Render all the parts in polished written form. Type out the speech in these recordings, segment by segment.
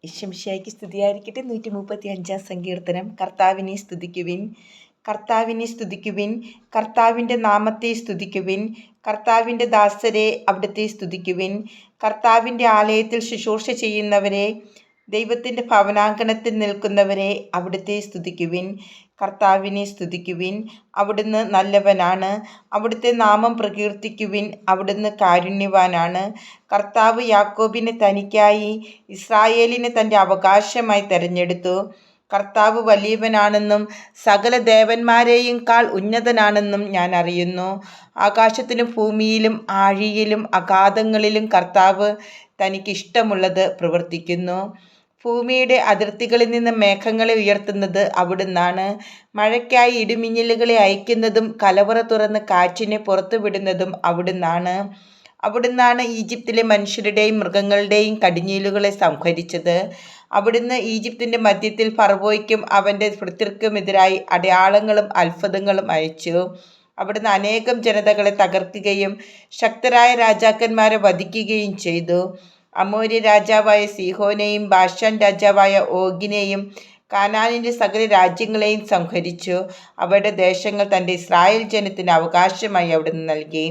ഈശോമിശിഹായ്ക്ക് സ്തുതിയായിരിക്കട്ടെ. 135 സങ്കീർത്തനം. കർത്താവിനെ സ്തുതിക്കുവിൻ, കർത്താവിനെ സ്തുതിക്കുവിൻ, കർത്താവിൻ്റെ നാമത്തെ സ്തുതിക്കുവിൻ. കർത്താവിൻ്റെ ദാസരെ അവിടുത്തെ സ്തുതിക്കുവിൻ. കർത്താവിൻ്റെ ആലയത്തിൽ ശുശ്രൂഷ ചെയ്യുന്നവരെ, ദൈവത്തിൻ്റെ ഭവനാങ്കണത്തിൽ നിൽക്കുന്നവരെ അവിടുത്തെ സ്തുതിക്കുവിൻ. കർത്താവിനെ സ്തുതിക്കുവിൻ, അവിടുന്ന് നല്ലവനാണ്. അവിടുത്തെ നാമം പ്രകീർത്തിക്കുവിൻ, അവിടുന്ന് കാരുണ്യവാനാണ്. കർത്താവ് യാക്കോബിനെ തനിക്കായി, ഇസ്രായേലിനെ തൻ്റെ അവകാശമായി തെരഞ്ഞെടുത്തു. കർത്താവ് വലിയവനാണെന്നും സകല ദേവന്മാരെയും കാൾ ഉന്നതനാണെന്നും ഞാൻ അറിയുന്നു. ആകാശത്തിലും ഭൂമിയിലും ആഴിയിലും അഗാധങ്ങളിലും കർത്താവ് തനിക്കിഷ്ടമുള്ളത് പ്രവർത്തിക്കുന്നു. ഭൂമിയുടെ അതിർത്തികളിൽ നിന്ന് മേഘങ്ങളെ ഉയർത്തുന്നത് അവിടുന്നാണ്. മഴയ്ക്കായി ഇടിമിന്നലുകളെ അയക്കുന്നതും കലവറ തുറന്ന് കാറ്റിനെ പുറത്തുവിടുന്നതും അവിടുന്നാണ്. അവിടുന്നാണ് ഈജിപ്തിലെ മനുഷ്യരുടെയും മൃഗങ്ങളുടെയും കടിഞ്ഞൂലുകളെ സംഹരിച്ചത്. അവിടുന്ന് ഈജിപ്തിൻ്റെ മധ്യത്തിൽ ഫറവോയ്ക്കും അവൻ്റെ ഭൃത്യർക്കുമെതിരായി അടയാളങ്ങളും അത്ഭുതങ്ങളും അയച്ചു. അവിടുന്ന് അനേകം ജനതകളെ തകർക്കുകയും ശക്തരായ രാജാക്കന്മാരെ വധിക്കുകയും ചെയ്തു. അമോര്യ രാജാവായ സീഹോനെയും ബാശാൻ രാജാവായ ഓഗിനെയും കാനാനിൻ്റെ സകല രാജ്യങ്ങളെയും സംഹരിച്ചു. അവരുടെ ദേശങ്ങൾ തൻ്റെ ഇസ്രായേൽ ജനത്തിന് അവകാശമായി അവിടുന്ന് നൽകി.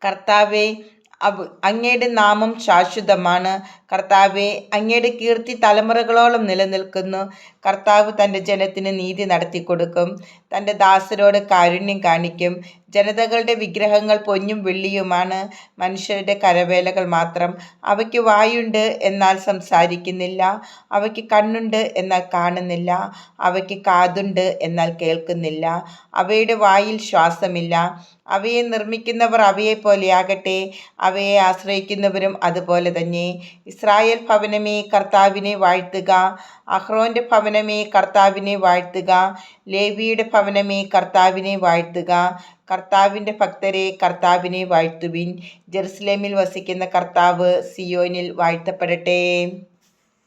കർത്താവേ, അങ്ങയുടെ നാമം ശാശ്വതമാണ്. കർത്താവേ, അങ്ങയുടെ കീർത്തി തലമുറകളോളം നിലനിൽക്കുന്നു. കർത്താവ് തൻ്റെ ജനത്തിന് നീതി നടത്തിക്കൊടുക്കും, തൻ്റെ ദാസരോട് കാരുണ്യം കാണിക്കും. ജനതകളുടെ വിഗ്രഹങ്ങൾ പൊന്നും വെള്ളിയുമാണ്, മനുഷ്യരുടെ കരവേലകൾ മാത്രം. അവയ്ക്ക് വായുണ്ട്, എന്നാൽ സംസാരിക്കുന്നില്ല. അവയ്ക്ക് കണ്ണുണ്ട്, എന്നാൽ കാണുന്നില്ല. അവയ്ക്ക് കാതുണ്ട്, എന്നാൽ കേൾക്കുന്നില്ല. അവയുടെ വായിൽ ശ്വാസമില്ല. അവയെ നിർമ്മിക്കുന്നവർ അവയെപ്പോലെയാകട്ടെ, അവയെ ആശ്രയിക്കുന്നവരും അതുപോലെ തന്നെ. ഇസ്രായേൽ ഭവനമേ, കർത്താവിനെ വാഴ്ത്തുക. അഹ്റോൻ്റെ ഭവനമേ, കർത്താവിനെ വാഴ്ത്തുക. ലേവിയുടെ ഭവനമേ, കർത്താവിനെ വാഴ്ത്തുക. കർത്താവിൻ്റെ ഭക്തരെ, കർത്താവിനെ വാഴ്ത്തുവിൻ. ജെറുസലേമിൽ വസിക്കുന്ന കർത്താവ് സിയോനിൽ വാഴ്ത്തപ്പെടട്ടെ.